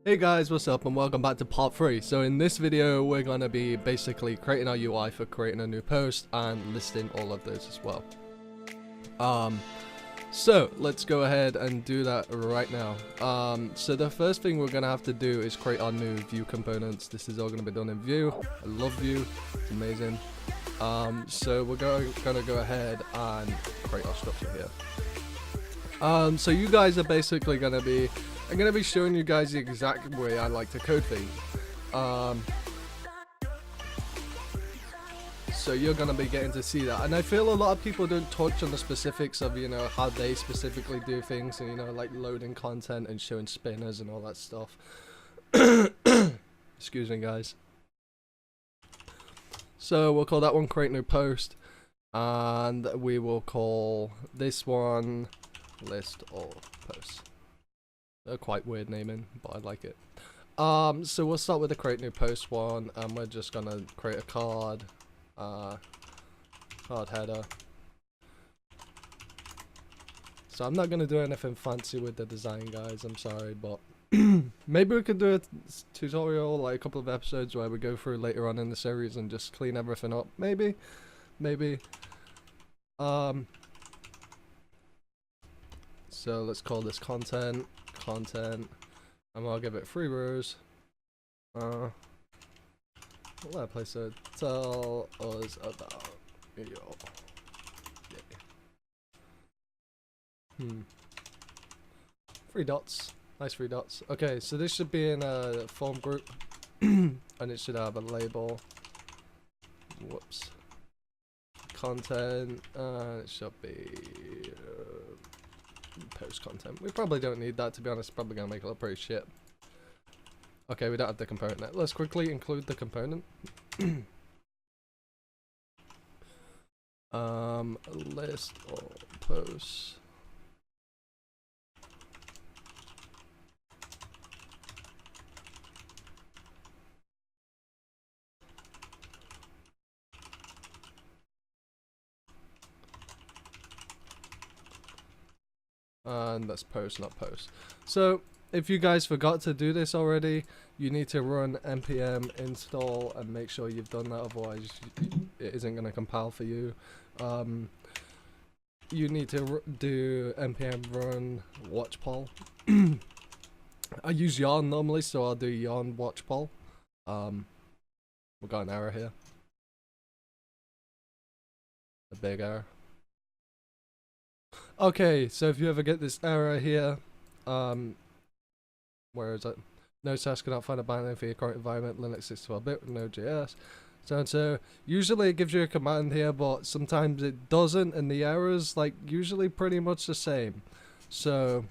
Hey guys, what's up and welcome back to part 3. So in this video we're going to be basically creating our UI for creating a new post and listing all of those as well. So let's go ahead and do that right now. So the first thing we're going to have to do is create our new Vue components. This is all going to be done in Vue. I love Vue, it's amazing. So we're going to go ahead and create our structure here. So you guys are basically going to be I'm going to be showing you guys the exact way I like to code things. So you're going to be getting to see that. And I feel a lot of people don't touch on the specifics of, you know, how they specifically do things. And, you know, like loading content and showing spinners and all that stuff. Excuse me, guys. So we'll call that one create new post. And we will call this one list all posts. They're quite weird naming, but I like it. So we'll start with the create new post one, and we're just gonna create a card header. So I'm not gonna do anything fancy with the design, guys, I'm sorry, but maybe we could do a tutorial, like a couple of episodes where we go through later on in the series and just clean everything up. Maybe. So let's call this content, and I'll give it 3 rows. What will I place it? Tell us about your day. 3 dots. Nice 3 dots. Okay, so this should be in a form group, and it should have a label. Whoops. Content, it should be post content. We probably don't need that, to be honest. Probably gonna make it look pretty shit. Okay, we don't have the component yet. Let's quickly include the component. List all posts. And that's post, not post. So if you guys forgot to do this already, you need to run npm install and make sure you've done that, otherwise it isn't going to compile for you. You need to do npm run watchpol. I use yarn normally, so I'll do yarn watchpol. We got an error here, a big error. Okay, so if you ever get this error here, where is it? No task cannot find a binary for your current environment, Linux 64-bit with Node.js. So usually it gives you a command here, but sometimes it doesn't, and the error's like usually pretty much the same. So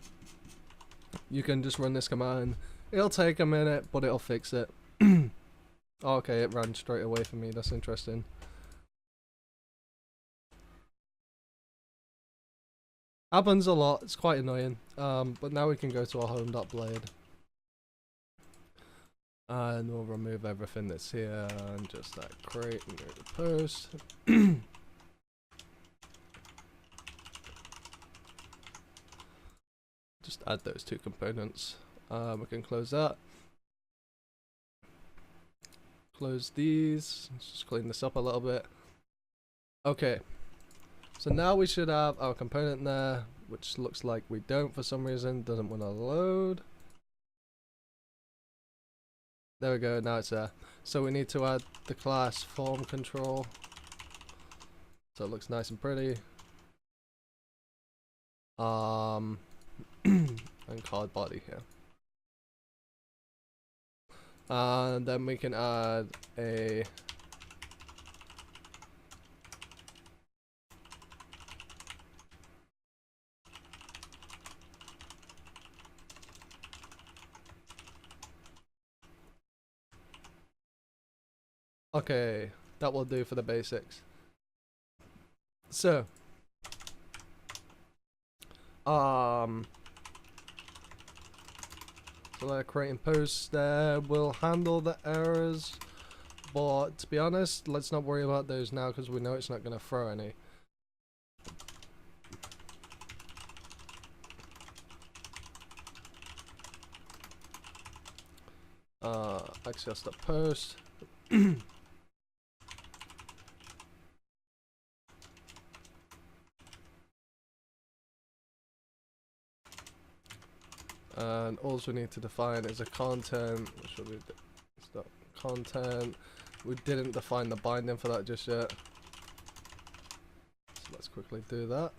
you can just run this command. It'll take a minute, but it'll fix it. Okay, it ran straight away for me. That's interesting. Happens a lot, it's quite annoying. But now we can go to our home.blade. And we'll remove everything that's here and just create new post. Just add those 2 components. We can close that. Close these. Let's just clean this up a little bit. Okay. So now we should have our component there, which looks like we don't for some reason, doesn't want to load. There we go, now it's there. So we need to add the class form control, so it looks nice and pretty. And card body here. And then we can add a okay, that will do for the basics. So, so they're creating posts there. We'll handle the errors, but to be honest, let's not worry about those now because we know it's not going to throw any. Axios.post. And also need to define is a content. What should we do? Stop content. We didn't define the binding for that just yet. So let's quickly do that.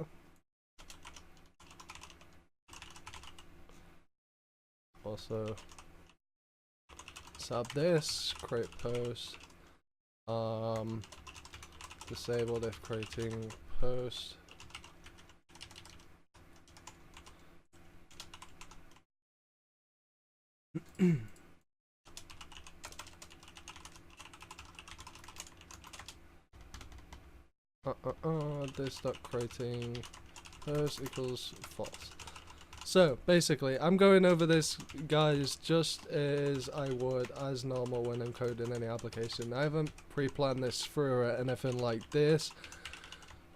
Also set up this, create post. Disabled if creating post. This dot creating post equals false. So basically, I'm going over this, guys, just as I would as normal when I'm coding any application. I haven't pre-planned this through or anything like this.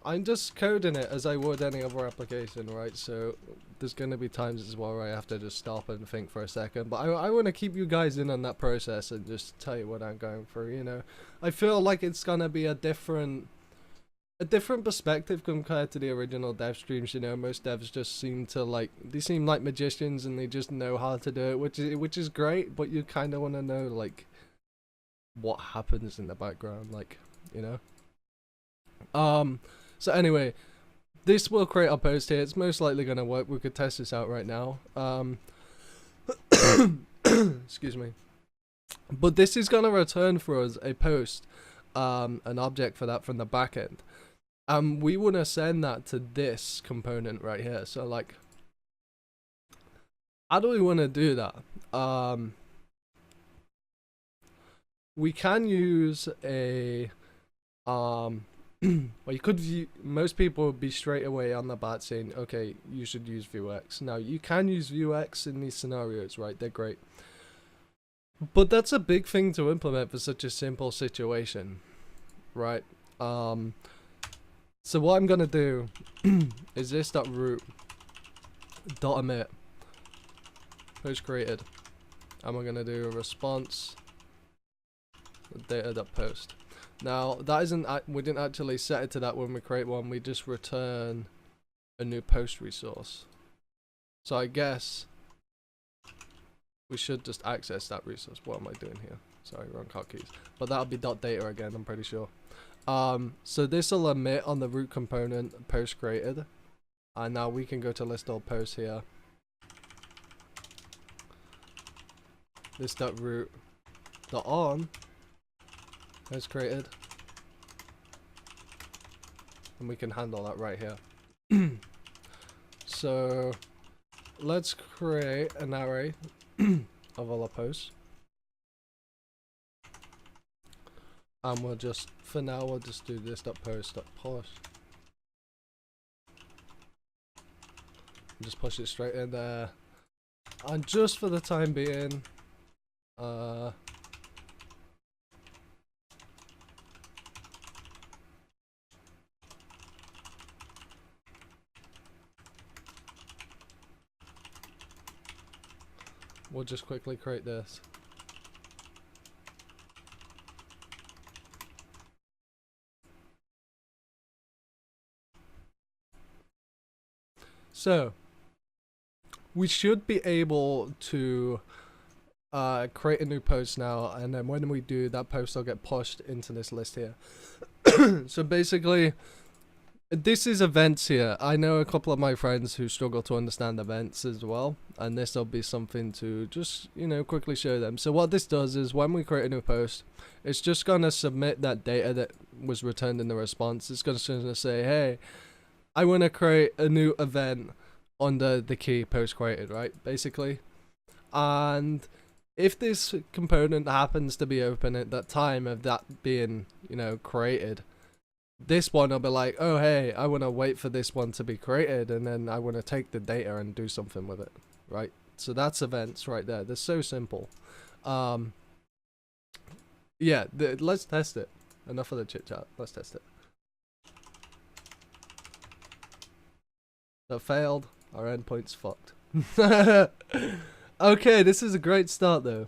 I'm just coding it as I would any other application, right? So there's going to be times as well where I have to just stop and think for a second. But I want to keep you guys in on that process and just tell you what I'm going through, you know. I feel like it's going to be a different perspective compared to the original dev streams. You know, most devs just seem to they seem like magicians and they just know how to do it, which is great, but you kind of want to know like what happens in the background, like, you know. So anyway, this will create a post here. It's most likely going to work. We could test this out right now. Excuse me. But this is going to return for us a post, an object for that from the backend. We want to send that to this component right here. So like, how do we want to do that? We can use a well, you could view, most people would be straight away on the bat saying, okay, you should use VueJS. Now, you can use VueJS in these scenarios, right? They're great. But that's a big thing to implement for such a simple situation, right? So what I'm going to do is this.root.emit post created. And we're going to do a response data.post. Now, that isn't, we didn't actually set it to that when we create one, we just return a new post resource. So I guess we should just access that resource. What am I doing here? Sorry, wrong hotkeys. But that'll be .data again, I'm pretty sure. So this will emit on the root component post created. And now we can go to list all posts here. This.root.on post created, and we can handle that right here. So let's create an array of all our posts, and we'll just, for now, we'll just do this.post.push. Just push it straight in there, and just for the time being, we'll just quickly create this. So we should be able to create a new post now, and then when we do, that post will get pushed into this list here. So basically, this is events here. I know a couple of my friends who struggle to understand events as well, and this will be something to just, you know, quickly show them. So what this does is when we create a new post, it's just going to submit that data that was returned in the response. It's going to say, hey, I want to create a new event under the key post created, right? Basically. And if this component happens to be open at that time of that being, you know, created, this one will be like, oh hey, I want to wait for this one to be created, and then I want to take the data and do something with it, right? So that's events right there. They're so simple. Yeah, let's test it. Enough of the chit chat. Let's test it. That failed. Our endpoint's fucked. Okay, this is a great start though.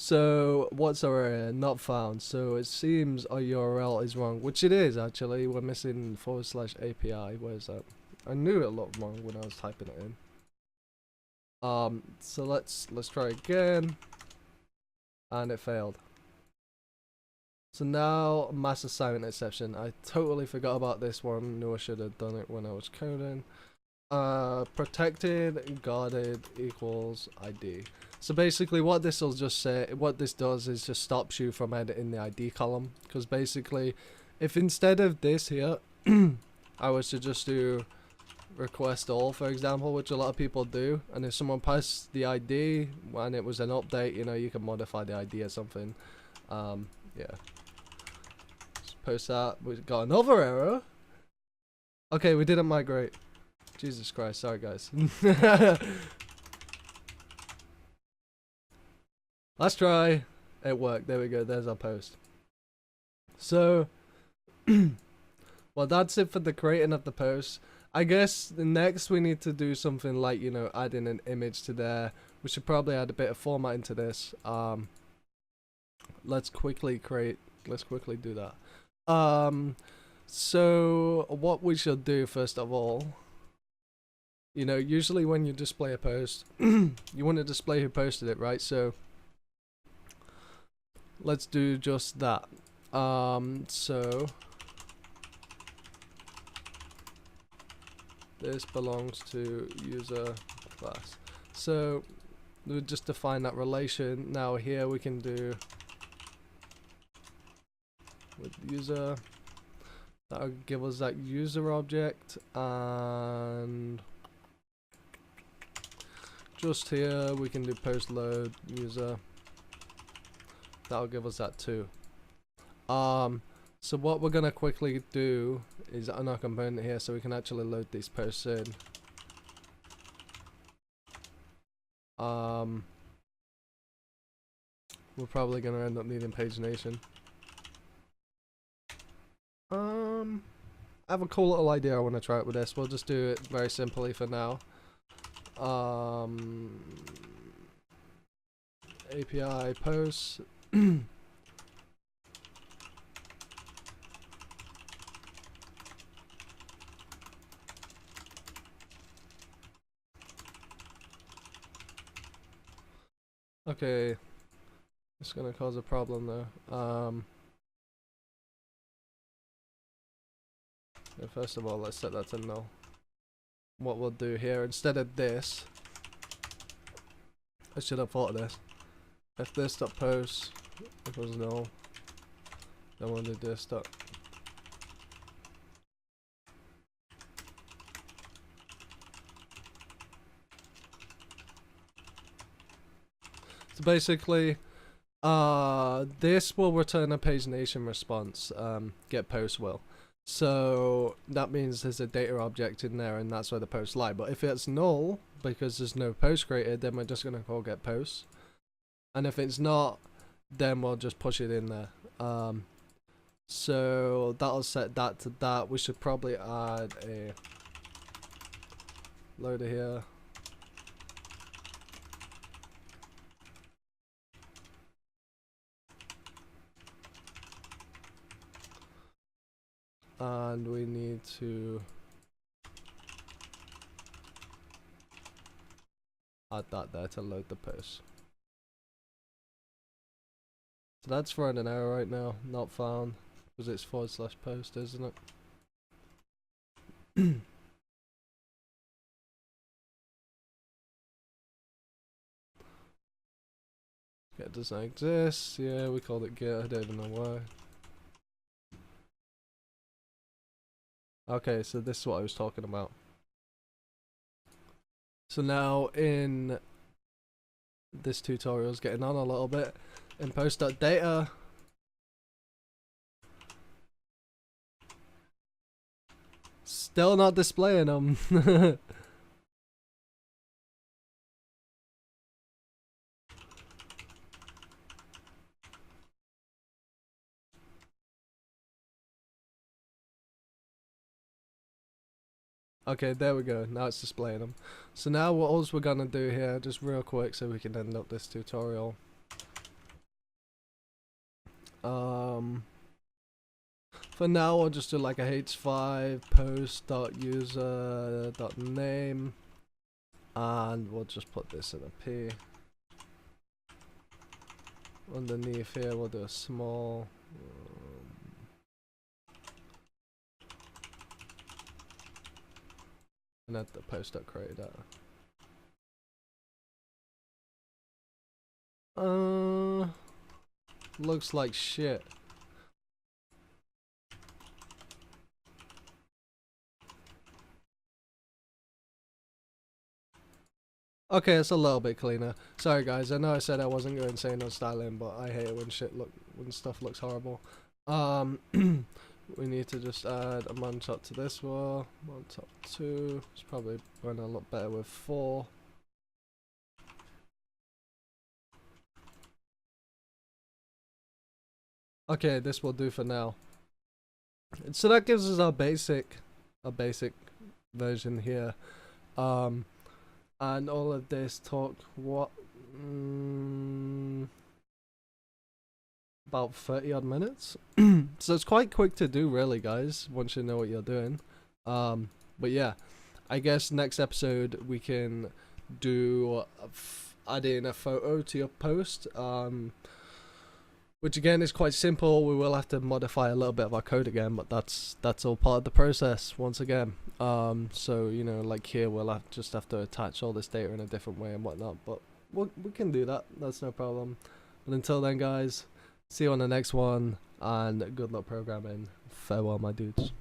So what's our error? Not found. So it seems our URL is wrong, which it is actually. We're missing /API. Where's that? I knew it looked wrong when I was typing it in. So let's try again, and it failed. So now mass assignment exception. I totally forgot about this one. Knew I should have done it when I was coding. Protected guarded equals ID. So basically what this will just say, what this does is just stops you from editing the ID column, because basically if instead of this here I was to just do request all, for example, which a lot of people do, and if someone passed the ID and it was an update, you know, you can modify the ID or something. Yeah, just post that. We got another error. Okay, we didn't migrate. Jesus Christ, sorry guys. Let's try. It worked. There we go. There's our post. So, well, that's it for the creating of the post. I guess the next we need to do something like, you know, adding an image to there. We should probably add a bit of format into this. Let's quickly do that. So what we should do first of all, you know, usually when you display a post, you want to display who posted it, right? So let's do just that. So this belongs to user class. So we just define that relation. Now here we can do with user. That'll give us that user object, and just here we can do post load user. That'll give us that too. So what we're gonna quickly do is on our component here, so we can actually load these posts in. We're probably gonna end up needing pagination. I have a cool little idea I want to try it with this. We'll just do it very simply for now. API posts. Okay, it's gonna cause a problem though. First of all, let's set that to null. What we'll do here, instead of this, I should have thought of this. If this.post equals null, then we'll do this dot. So basically, this will return a pagination response. Get post will. So that means there's a data object in there, and that's where the posts lie. But if it's null, because there's no post created, then we're just going to call get posts. And if it's not, then we'll just push it in there. So that'll set that to that. We should probably add a loader here. And we need to add that there to load the post. So that's throwing an error right now, not found, because it's /post, isn't it? Get doesn't exist. Yeah, we called it get. I don't even know why. Okay, so this is what I was talking about. So now in this tutorial is getting on a little bit. In post.data, still not displaying them. Okay, there we go. Now it's displaying them. So now what else we're gonna do here, just real quick, so we can end up this tutorial. For now, I'll just do like a h5 post.user.name, and we'll just put this in a p. Underneath here, we'll do a small. And add the post.create data. Looks like shit. Okay, it's a little bit cleaner. Sorry guys, I know I said I wasn't going to say no styling, but I hate it when when stuff looks horrible. We need to just add a munchot to this one. Munchot 2. It's probably going to look better with 4. Okay, this will do for now. So that gives us our basic version here. And all of this took what? About 30 odd minutes. So it's quite quick to do really, guys, once you know what you're doing. But yeah, I guess next episode we can do adding a photo to your post, which again is quite simple. We will have to modify a little bit of our code again, but that's all part of the process once again. So you know, like here we'll just have to attach all this data in a different way and whatnot, but we can do that. That's no problem. But until then, guys, see you on the next one, and good luck programming. Farewell, my dudes.